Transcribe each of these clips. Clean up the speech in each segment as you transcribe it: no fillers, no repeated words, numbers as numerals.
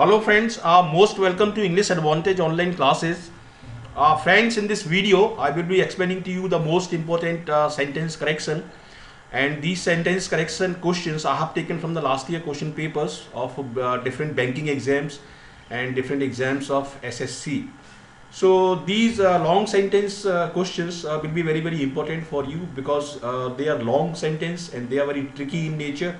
Hello friends, most welcome to English Advantage online classes. Friends, in this video I will be explaining to you the most important sentence correction, and these sentence correction questions I have taken from the last year question papers of different banking exams and different exams of SSC. So these long sentence questions will be very important for you because they are long sentence and they are very tricky in nature.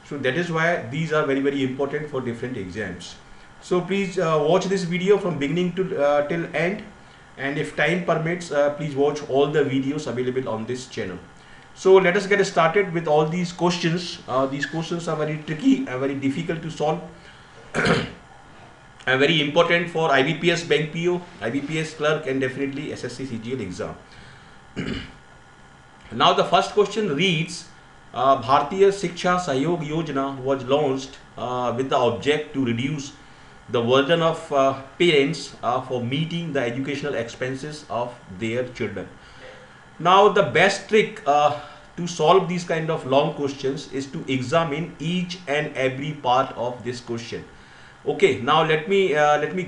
So that is why these are very important for different exams. So please watch this video from beginning to till end, and if time permits, please watch all the videos available on this channel. So let us get started with all these questions. These questions are very tricky and very difficult to solve and very important for IBPS Bank PO, IBPS Clerk, and definitely SSC CGL exam. Now the first question reads, Bharatiya Shiksha Sahyog Yojana was launched with the object to reduce the burden of parents for meeting the educational expenses of their children. Now the best trick to solve these kind of long questions is to examine each and every part of this question. Okay, now let me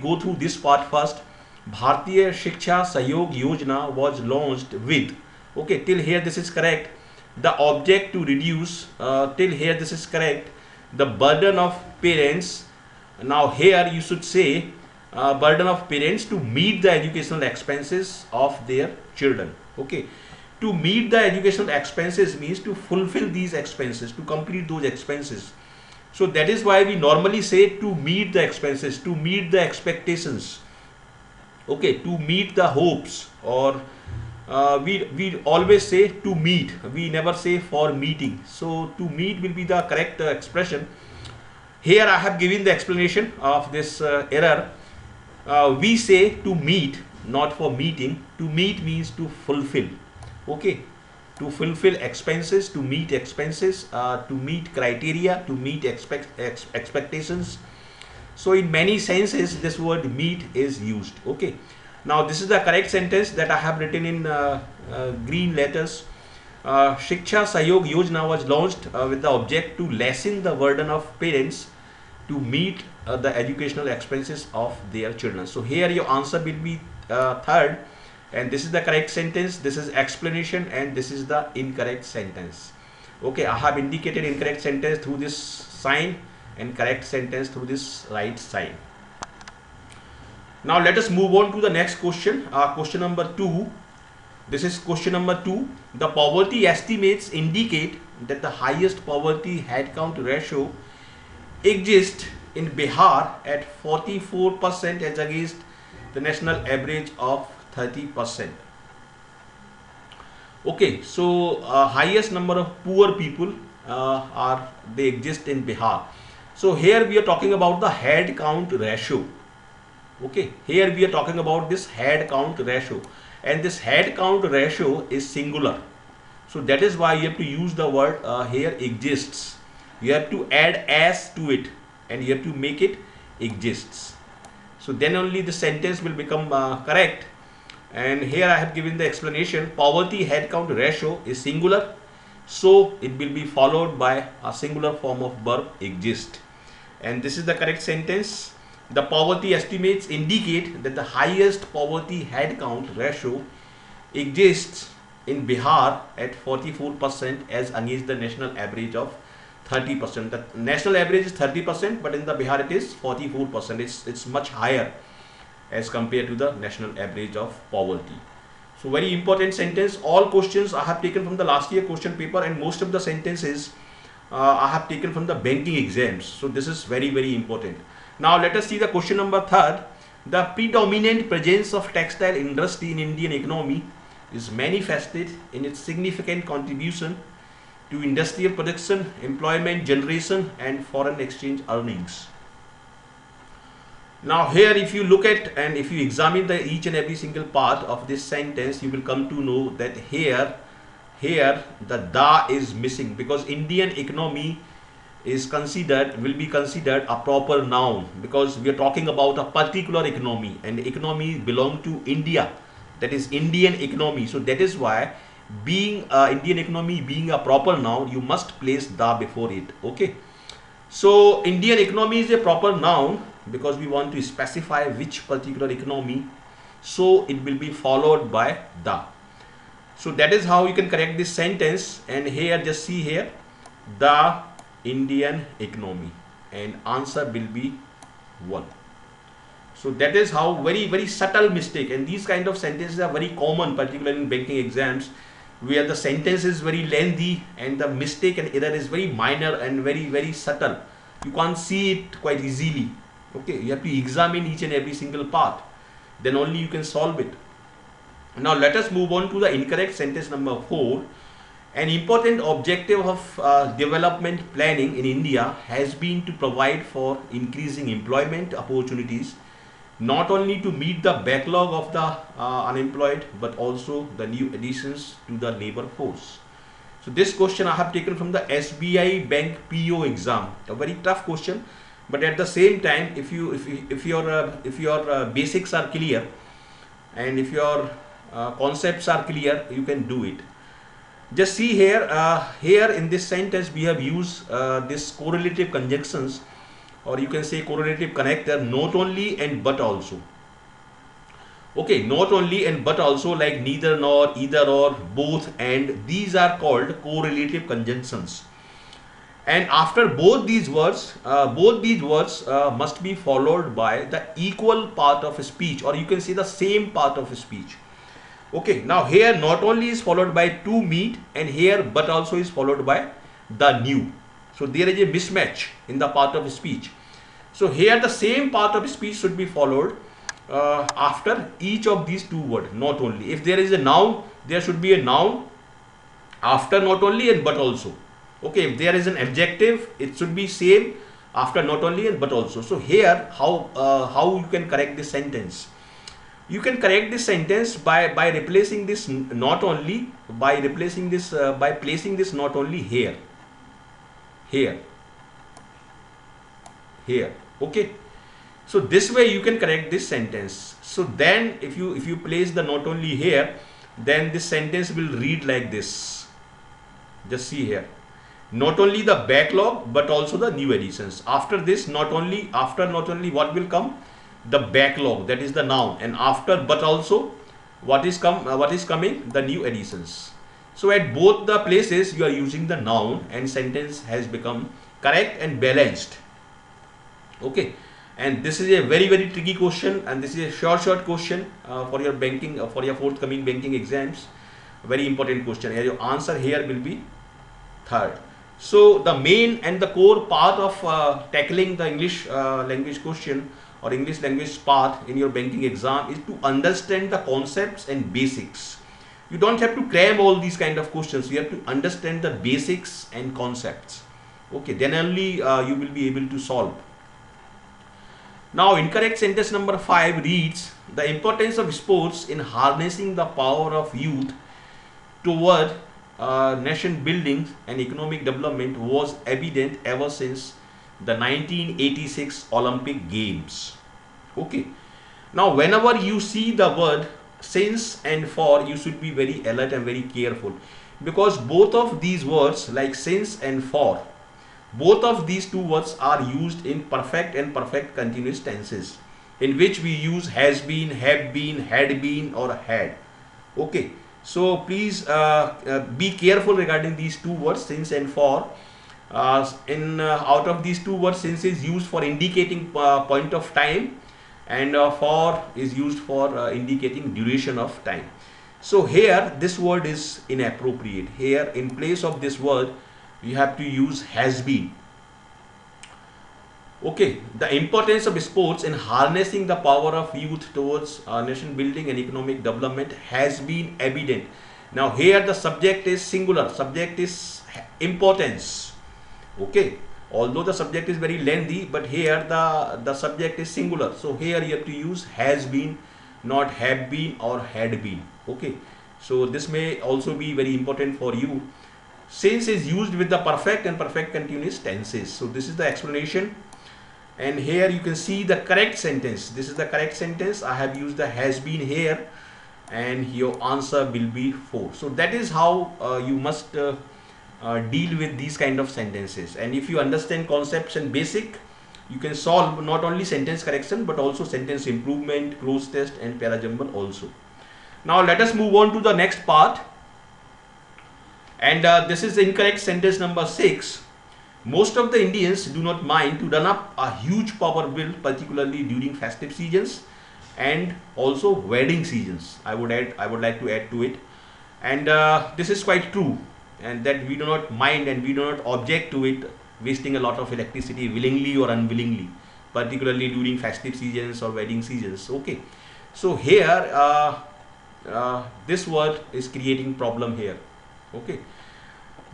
go through this part first. Bharatiya Shiksha Sahyog Yojana was launched with, okay, till here this is correct. The object to reduce, till here this is correct. The burden of parents, now here you should say burden of parents to meet the educational expenses of their children. Okay, to meet the educational expenses means to fulfill these expenses, to complete those expenses. So that is why we normally say to meet the expenses, to meet the expectations, okay, to meet the hopes, or we always say to meet, we never say for meeting. So to meet will be the correct expression. Here I have given the explanation of this error. We say to meet, not for meeting. To meet means to fulfill, okay, to fulfill expenses, to meet expenses, to meet criteria, to meet expectations. So in many senses this word meet is used. Okay, now this is the correct sentence that I have written in green letters. Shiksha Sahyog Yojana was launched with the object to lessen the burden of parents to meet the educational expenses of their children. So here your answer will be third, and this is the correct sentence. This is explanation and this is the incorrect sentence. Okay, I have indicated incorrect sentence through this sign and correct sentence through this right sign. Now let us move on to the next question. Question number 2. This is question number 2. The poverty estimates indicate that the highest poverty headcount ratio exists in Bihar at 44% as against the national average of 30%. Okay, so highest number of poor people they exist in Bihar. So here we are talking about the head count ratio. Okay, here we are talking about this head count ratio, and this head count ratio is singular. So that is why you have to use the word here exists. You have to add as to it and you have to make it exists. So then only the sentence will become correct. And here I have given the explanation. Poverty head count ratio is singular, so it will be followed by a singular form of verb exist, and this is the correct sentence. The poverty estimates indicate that the highest poverty head count ratio exists in Bihar at 44% as against the national average of 30%. The national average is 30%, but in the Bihar it is 44%. It's much higher as compared to the national average of poverty. So very important sentence. All questions I have taken from the last year question paper, and most of the sentences I have taken from the banking exams. So this is very important. Now let us see the question number 3. The predominant presence of textile industry in Indian economy is manifested in its significant contribution to industrial production, employment generation, and foreign exchange earnings. Now here if you look at and if you examine the each and every single part of this sentence, you will come to know that here the da is missing, because Indian economy is will be considered a proper noun, because we are talking about a particular economy, and economy belong to India, that is Indian economy. So that is why being Indian economy being a proper noun, you must place da before it. Okay, so Indian economy is a proper noun, because we want to specify which particular economy, so it will be followed by the. So that is how you can correct this sentence. And here just see here, the Indian economy, and answer will be 1. So that is how, very subtle mistake, and these kind of sentences are very common, particularly in banking exams, where the sentence is very lengthy and the mistake and error is very minor and very subtle. You can't see it quite easily. Okay, you have to examine each and every single part, then only you can solve it. Now let us move on to the incorrect sentence number 4. An important objective of development planning in India has been to provide for increasing employment opportunities, not only to meet the backlog of the unemployed, but also the new additions to the labor force. So this question I have taken from the SBI Bank PO exam, a very tough question, but at the same time, if your basics are clear and if your concepts are clear, you can do it. Just see here, here in this sentence we have used this correlative conjunctions, or you can say correlative connector, not only and but also. Okay, not only and but also, like neither nor, either or, both and, these are called correlative conjunctions. And after both these words must be followed by the equal part of a speech, or you can say the same part of a speech. Okay, now here not only is followed by to meet, and here but also is followed by the new. So there is a mismatch in the part of speech. So here the same part of speech should be followed after each of these two words, not only. If there is a noun, there should be a noun after not only and but also. Okay, if there is an adjective, it should be same after not only and but also. So here how you can correct this sentence? You can correct this sentence by replacing this not only, by replacing this by placing this not only here. Okay, so this way you can correct this sentence. So then if you place the not only here, then this sentence will read like this. Just see here, not only the backlog but also the new additions. After this not only, what will come? The backlog, that is the noun, and after but also what is coming? The new additions. So at both the places you are using the noun, and sentence has become correct and balanced. Okay, and this is a very tricky question, and this is a short question for your banking, for your forthcoming banking exams. Very important question, and your answer here will be 3rd. So the main and the core part of tackling the English language question or English language part in your banking exam is to understand the concepts and basics. You don't have to cram all these kind of questions. You have to understand the basics and concepts. Okay, then only you will be able to solve. Now incorrect sentence number 5 reads, the importance of sports in harnessing the power of youth toward nation building and economic development was evident ever since the 1986 Olympic Games. Okay, now whenever you see the word since and for, you should be very alert and very careful, because both of these words, like since and for, both of these two words are used in perfect and perfect continuous tenses, in which we use has been, have been, had been, or had. Okay, so please be careful regarding these two words, since and for. Out of these two words, since is used for indicating point of time, and for is used for indicating duration of time. So here this word is inappropriate. Here in place of this word you have to use has been. Okay, the importance of sports in harnessing the power of youth towards nation building and economic development has been evident. Now here the subject is singular, subject is importance. Okay, although the subject is very lengthy, but here the subject is singular. So here you have to use has been, not have been or had been. Okay, so this may also be very important for you. Since is used with the perfect and perfect continuous tenses. So this is the explanation. And here you can see the correct sentence. This is the correct sentence. I have used the has been here, and your answer will be 4. So that is how you must deal with these kind of sentences. And if you understand concepts and basic, You can solve not only sentence correction but also sentence improvement, cloze test and parajumble also. Now let us move on to the next part, and this is the incorrect sentence number 6. Most of the Indians do not mind to run up a huge power bill, particularly during festive seasons and also wedding seasons. I would like to add to it, and this is quite true, and that we do not mind and we do not object to it wasting a lot of electricity willingly or unwillingly, particularly during festive seasons or wedding seasons. Okay, so here this word is creating problem here. Okay,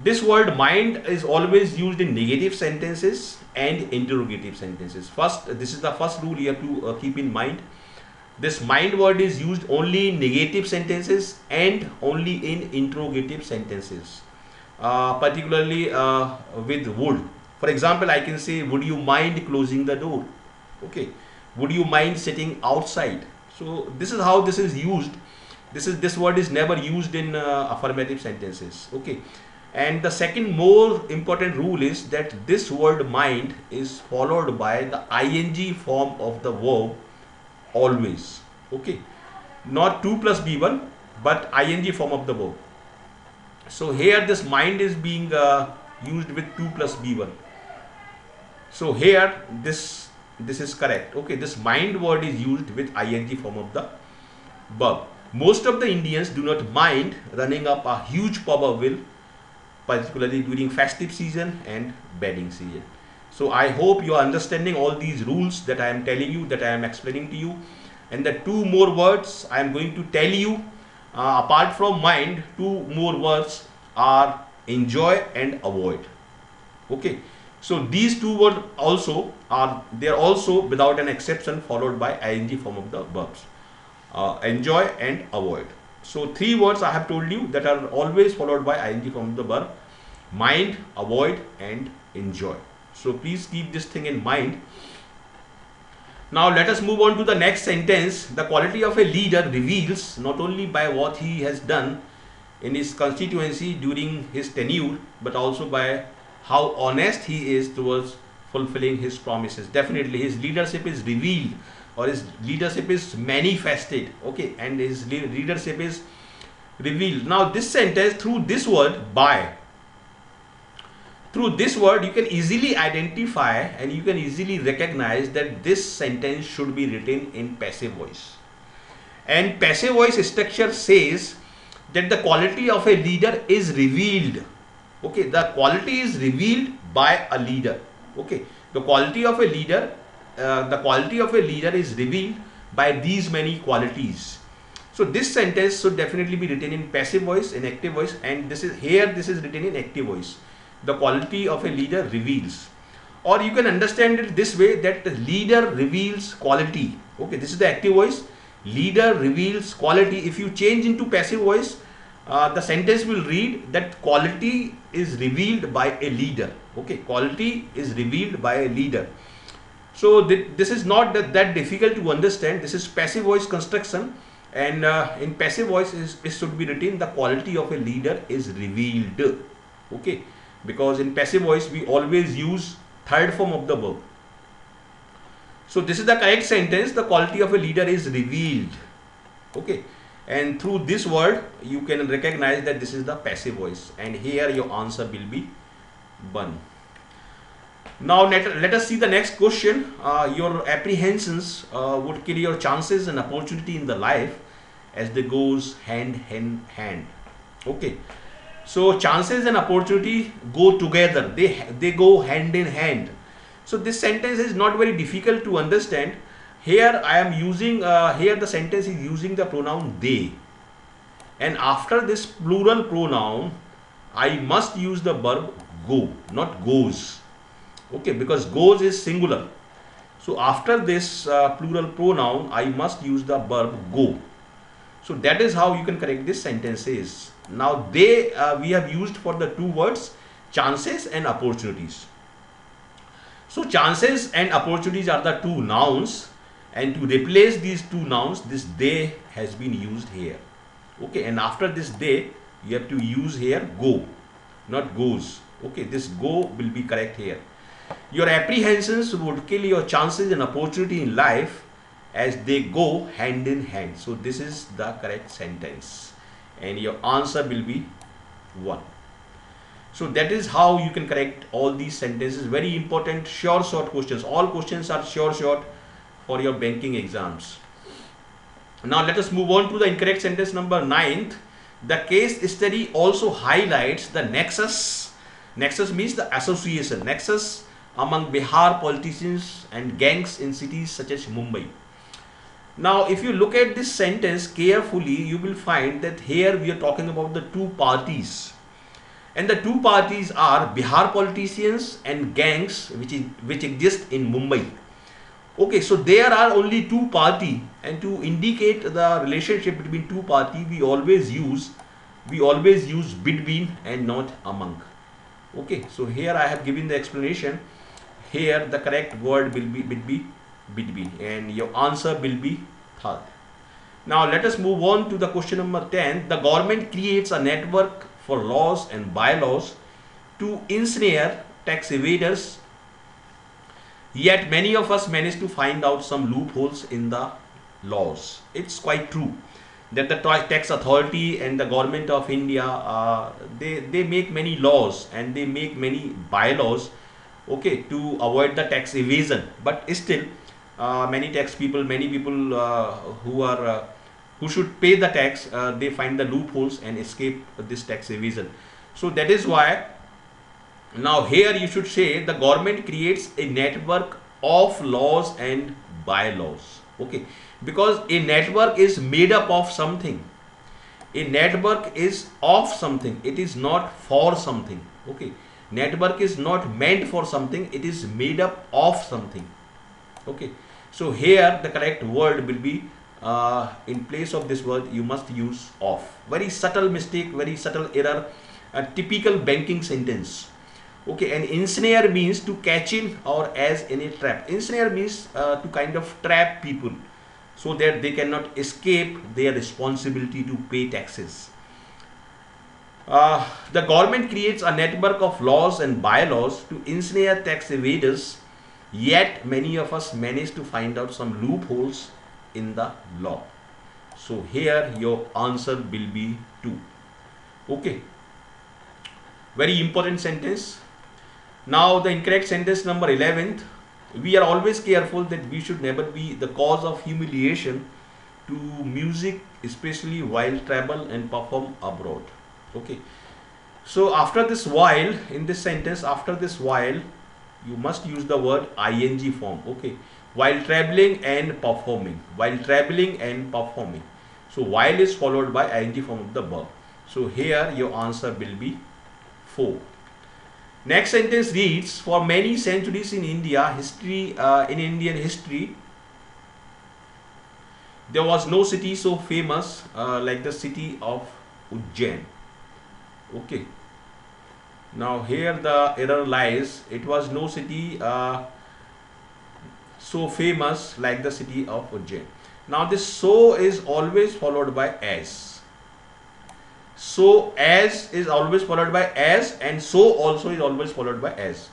this word mind is always used in negative sentences and interrogative sentences. First, this is the first rule you have to keep in mind. This mind word is used only in negative sentences and only in interrogative sentences, particularly with would. For example, I can say, would you mind closing the door? Okay, would you mind sitting outside? So this is how this is used. This word is never used in affirmative sentences. Okay, and the second more important rule is that this word mind is followed by the ing form of the verb always. Okay, not 2 plus B1 but ing form of the verb. So here this mind is being used with 2 plus B1. So here this is correct. Okay, this mind word is used with ing form of the verb. Most of the Indians do not mind running up a huge power bill, particularly during festive season and wedding season. So I hope you are understanding all these rules that I am telling you, that I am explaining to you. And the 2 more words I am going to tell you, apart from mind, 2 more words are enjoy and avoid. Okay, so these 2 words also they are also without an exception followed by ing form of the verbs. Enjoy and avoid. So 3 words I have told you that are always followed by ing form of the verb: mind, avoid and enjoy. So please keep this thing in mind. Now let us move on to the next sentence. The quality of a leader reveals not only by what he has done in his constituency during his tenure, but also by how honest he is towards fulfilling his promises. Definitely his leadership is revealed, or his leadership is manifested. Okay, and his leadership is revealed. Now this sentence, through this word by, through this word you can easily identify and you can easily recognize that this sentence should be written in passive voice. And passive voice structure says that the quality of a leader is revealed. Okay, the quality is revealed by a leader. Okay, the quality of a leader is revealed by these many qualities. So this sentence should definitely be written in passive voice, in active voice, and this is written in active voice. The quality of a leader reveals, or you can understand it this way, that the leader reveals quality. Okay, this is the active voice. Leader reveals quality. If you change into passive voice, the sentence will read that quality is revealed by a leader. Okay, quality is revealed by a leader. So this is not that difficult to understand. This is passive voice construction, and in passive voice it should be written the quality of a leader is revealed. Okay, because in passive voice we always use third form of the verb. So this is the correct sentence. The quality of a leader is revealed. Okay, and through this word you can recognize that this is the passive voice, and here your answer will be 1. Now let us see the next question. Your apprehensions would kill your chances and opportunity in the life as they goes hand in hand. Okay, so chances and opportunity go together. They go hand in hand. So this sentence is not very difficult to understand. Here I am using here the sentence is using the pronoun they, and after this plural pronoun I must use the verb go, not goes. Okay, because goes is singular. So after this plural pronoun I must use the verb go. So that is how you can correct this sentences. Now they we have used for the 2 words chances and opportunities. So chances and opportunities are the 2 nouns, and to replace these 2 nouns this they has been used here. Okay, and after this they you have to use here go, not goes. Okay, this go will be correct here. Your apprehensions would kill your chances and opportunity in life as they go hand in hand. So this is the correct sentence and your answer will be 1. So that is how you can correct all these sentences. Very important, sure short questions. All questions are sure short for your banking exams. Now let us move on to the incorrect sentence number 9th. The case study also highlights the nexus. Nexus means the association. Nexus among Bihar politicians and gangs in cities such as Mumbai. Now if you look at this sentence carefully, you will find that here we are talking about the two parties. And the two parties are Bihar politicians and gangs which exist in Mumbai. Okay, so there are only two parties, and to indicate the relationship between two parties, we always use between and not among. Okay, so here I have given the explanation. Here the correct word will be between, and your answer will be 3rd. Now let us move on to the question number 10. The government creates a network for laws and bylaws to ensnare tax evaders, yet many of us manage to find out some loopholes in the laws. It's quite true that the tax authority and the government of India, they make many laws and they make many bylaws, okay, to avoid the tax evasion. But still, many people who should pay the tax, they find the loopholes and escape this tax evasion. So that is why now here you should say the government creates a network of laws and bylaws. Okay, because a network is made up of something. A network is of something. It is not for something. Okay, network is not meant for something. It is made up of something. Okay, so here the correct word will be in place of this word you must use of. Very subtle mistake, very subtle error, a typical banking sentence. Okay, and ensnare means to catch in or as in a trap. Ensnare means to kind of trap people so that they cannot escape their responsibility to pay taxes. The government creates a network of laws and bylaws to ensnare tax evaders, yet many of us manage to find out some loopholes in the law. So here your answer will be 2. Okay, very important sentence. Now the incorrect sentence number 11th. We are always careful that we should never be the cause of humiliation to music, especially while travel and perform abroad. Okay, so after this while, in this sentence, after this while, you must use the word ing form. Okay, while traveling and performing, while traveling and performing. So while is followed by ing form of the verb. So here your answer will be 4. Next sentence reads, for many centuries in Indian history, there was no city so famous like the city of Ujjain. Okay. Now here the error lies. It was no city so famous like the city of Ujjain. Now this so is always followed by as. So as is always followed by as, and so also is always followed by as.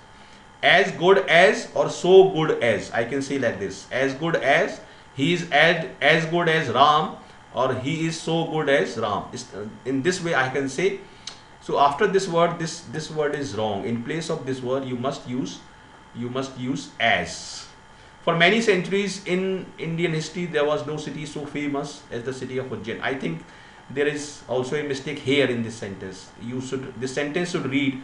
As good as or so good as, I can say like this. As good as, he is as good as Ram, or he is so good as Ram. In this way I can say. So after this word, this word is wrong. In place of this word you must use as. For many centuries in Indian history there was no city so famous as the city of Ujjain. I think there is also a mistake here in this sentence. This sentence should read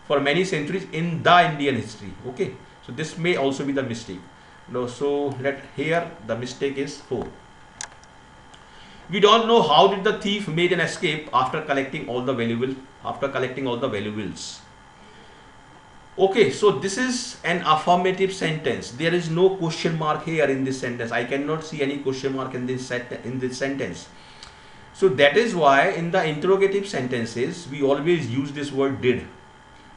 for many centuries in the Indian history. Okay, so this may also be the mistake. No, so here the mistake is 4. We don't know how did the thief made an escape after collecting all the valuables. Okay, so this is an affirmative sentence. There is no question mark here in this sentence. I cannot see any question mark in this sentence. So that is why in the interrogative sentences we always use this word did,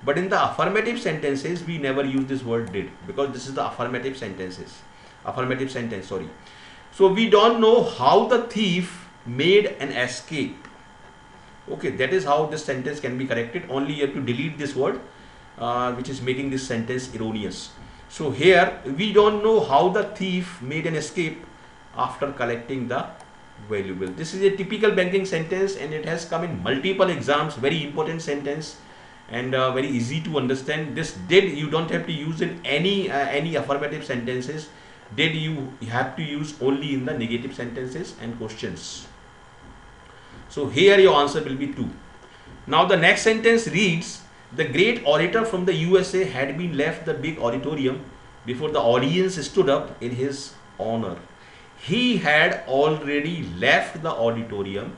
but in the affirmative sentences we never use this word did, because this is the affirmative sentence. Sorry. So we don't know how the thief made an escape. Okay, that is how this sentence can be corrected. Only you have to delete this word which is making this sentence erroneous. So here we don't know how the thief made an escape after collecting the valuable. This is a typical banking sentence and it has come in multiple exams. Very important sentence and very easy to understand. This did you don't have to use in any affirmative sentences. Did you have to use only in the negative sentences and questions. So here your answer will be 2. Now the next sentence reads, the great orator from the USA had been left the big auditorium before the audience stood up in his honor. He had already left the auditorium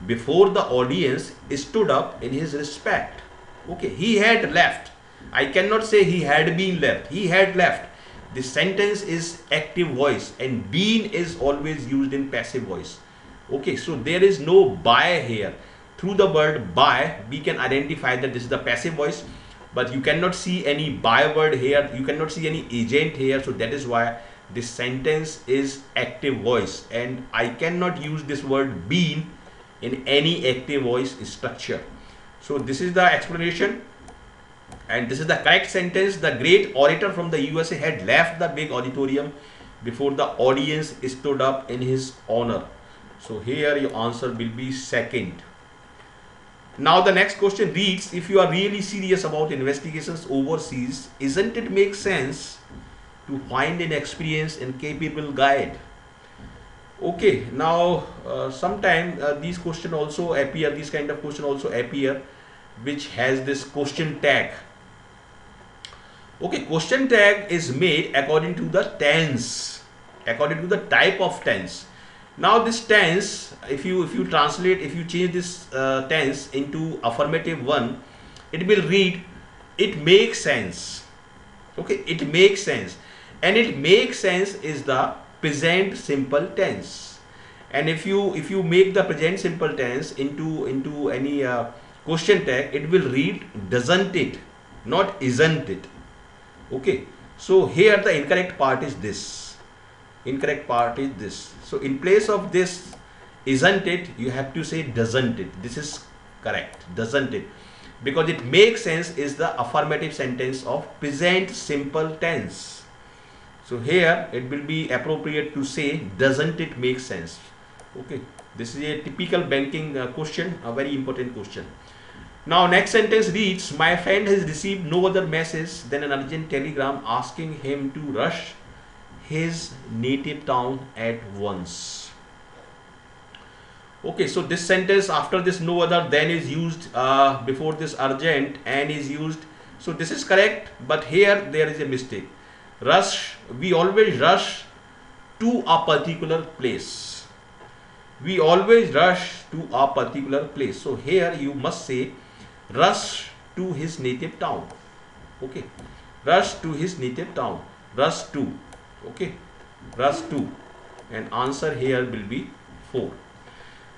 before the audience stood up in his respect. Okay, he had left. I cannot say he had been left. He had left. This sentence is active voice and been is always used in passive voice. Okay, so there is no by here. Through the word by, we can identify that this is the passive voice, but you cannot see any by word here. You cannot see any agent here. So that is why this sentence is active voice and I cannot use this word been in any active voice structure. So this is the explanation and this is the correct sentence. The great orator from the USA had left the big auditorium before the audience stood up in his honor. So here your answer will be second. Now the next question reads, if you are really serious about investigations overseas, isn't it make sense to find an experienced and capable guide? Okay, now sometimes these questions also appear, these kind of questions also appear which has this question tag. Okay, question tag is made according to the tense, according to the type of tense. Now this tense, if you translate, if you change this tense into affirmative one, it will read, it makes sense. Okay, it makes sense, and it makes sense is the present simple tense. And if you make the present simple tense into any question tag, it will read doesn't it, not isn't it. Okay, so here the incorrect part is this. Incorrect part is this. So in place of this isn't it, you have to say doesn't it. This is correct, doesn't it, because it makes sense is the affirmative sentence of present simple tense. So here it will be appropriate to say doesn't it make sense. Okay, this is a typical banking question, a very important question. Now next sentence reads, my friend has received no other message than an urgent telegram asking him to rush his native town at once. Okay, so this sentence after this no other than is used, before this urgent and is used. So this is correct, but here there is a mistake. Rush, we always rush to a particular place. We always rush to a particular place. So here you must say rush to his native town. Okay, rush to his native town. Rush to. Okay, rush to, and answer here will be 4.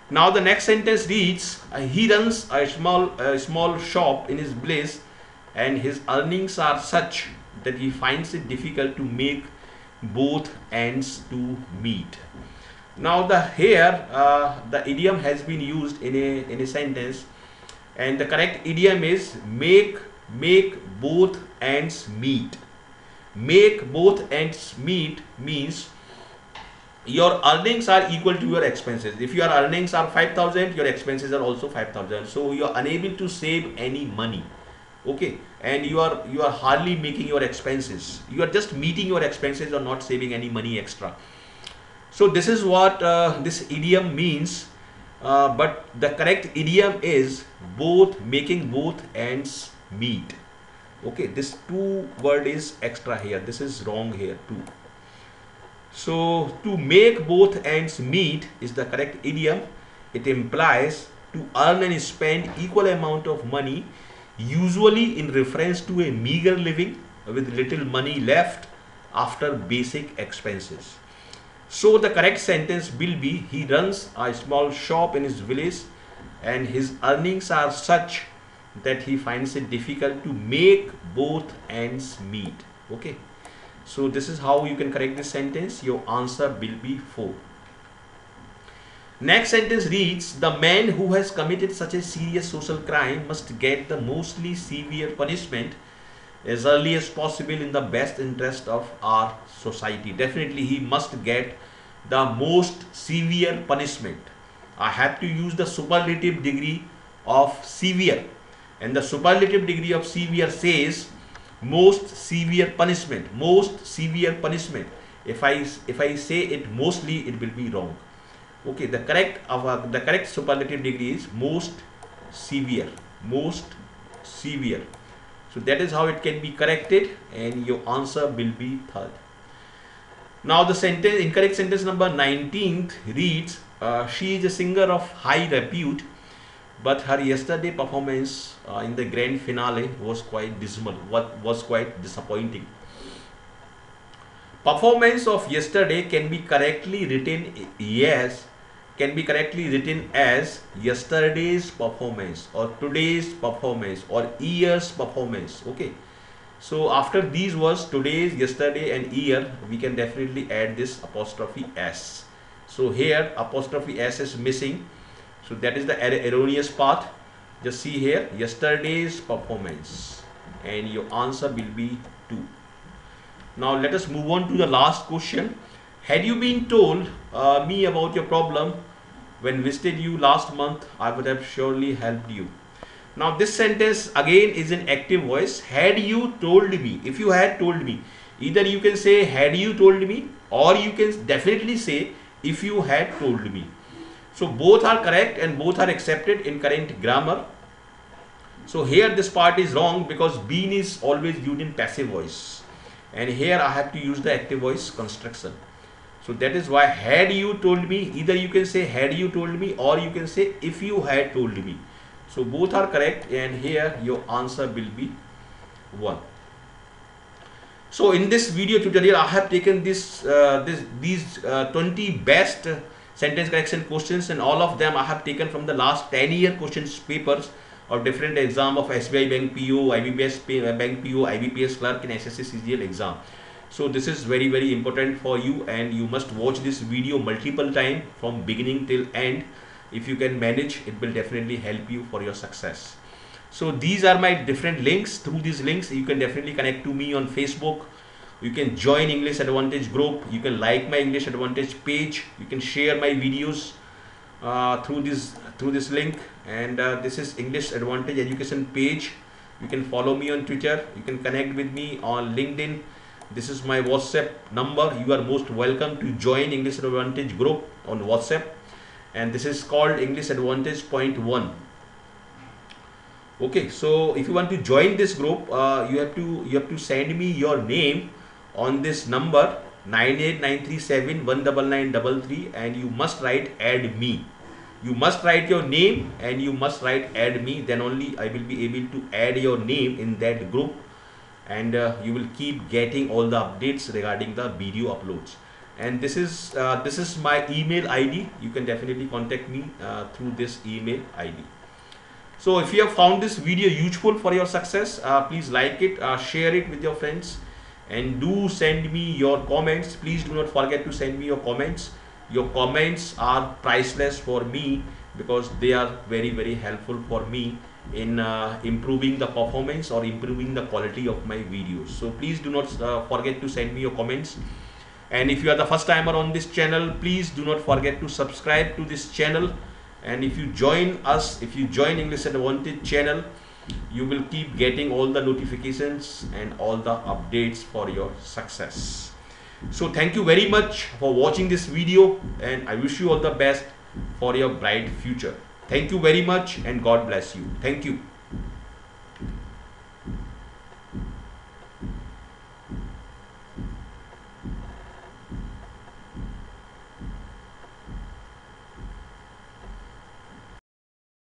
Now the next sentence reads, he runs a small shop in his place and his earnings are such that he finds it difficult to make both ends to meet. Now here the idiom has been used in a sentence, and the correct idiom is make both ends meet. Make both ends meet means your earnings are equal to your expenses. If your earnings are 5,000, your expenses are also 5,000. So you are unable to save any money. Okay, and you are hardly making your expenses. You are just meeting your expenses or not saving any money extra. So this is what this idiom means. But the correct idiom is making both ends meet. Okay, this 2 word is extra here. This is wrong here too. So to make both ends meet is the correct idiom. It implies to earn and spend equal amount of money, usually in reference to a meager living with little money left after basic expenses. So the correct sentence will be, he runs a small shop in his village and his earnings are such that he finds it difficult to make both ends meet. Okay, so this is how you can correct this sentence. Your answer will be 4. Next sentence reads, the man who has committed such a serious social crime must get the mostly severe punishment as early as possible in the best interest of our society. Definitely he must get the most severe punishment. I have to use the superlative degree of severe, and the superlative degree of severe says most severe punishment, most severe punishment. If I say it mostly, it will be wrong. Okay, the correct superlative degree is most severe, most severe. So that is how it can be corrected, and your answer will be third. Now the sentence, incorrect sentence number 19th reads, she is a singer of high repute, but her yesterday performance in the grand finale was quite dismal, was quite disappointing. Performance of yesterday can be correctly written as yesterday's performance, or today's performance, or year's performance. Okay, so after these words, today's, yesterday and year, we can definitely add this apostrophe s. So here apostrophe s is missing, so that is the erroneous part. Just see here, yesterday's performance, and your answer will be 2. Now let us move on to the last question. Had you been told me about your problem when visited you last month, I would have surely helped you. Now this sentence again is in active voice. Had you told me, if you had told me, either you can say had you told me, or you can definitely say if you had told me. So both are correct and both are accepted in current grammar. So here this part is wrong because been is always used in passive voice, and here I have to use the active voice construction. So that is why had you told me, either you can say had you told me, or you can say if you had told me. So both are correct, and here your answer will be 1. So in this video tutorial, I have taken these 20 best sentence correction questions, and all of them I have taken from the last 10-year questions papers of different exam of SBI Bank PO, IBPS Bank PO, IBPS Clerk, and SSC CGL exam. So this is very, very important for you, and you must watch this video multiple times from beginning till end. If you can manage, it will definitely help you for your success. So these are my different links. Through these links, you can definitely connect to me on Facebook. You can join English Advantage group. You can like my English Advantage page. You can share my videos through this link. And this is English Advantage education page. You can follow me on Twitter. You can connect with me on LinkedIn. This is my WhatsApp number. You are most welcome to join English Advantage group on WhatsApp. And this is called English Advantage .1. Okay, so if you want to join this group, you have to send me your name on this number 98937199933, and you must write add me. You must write your name and you must write add me. Then only I will be able to add your name in that group, and you will keep getting all the updates regarding the video uploads. And this is my email ID. You can definitely contact me through this email ID. So if you have found this video useful for your success, please like it, share it with your friends, and do send me your comments. Please do not forget to send me your comments. Your comments are priceless for me because they are very, very helpful for me in improving the performance or improving the quality of my videos. So please do not forget to send me your comments. And if you are the first timer on this channel, please do not forget to subscribe to this channel. And if you join us, if you join English Advantage channel, you will keep getting all the notifications and all the updates for your success. So thank you very much for watching this video, and I wish you all the best for your bright future. Thank you very much, and God bless you. Thank you.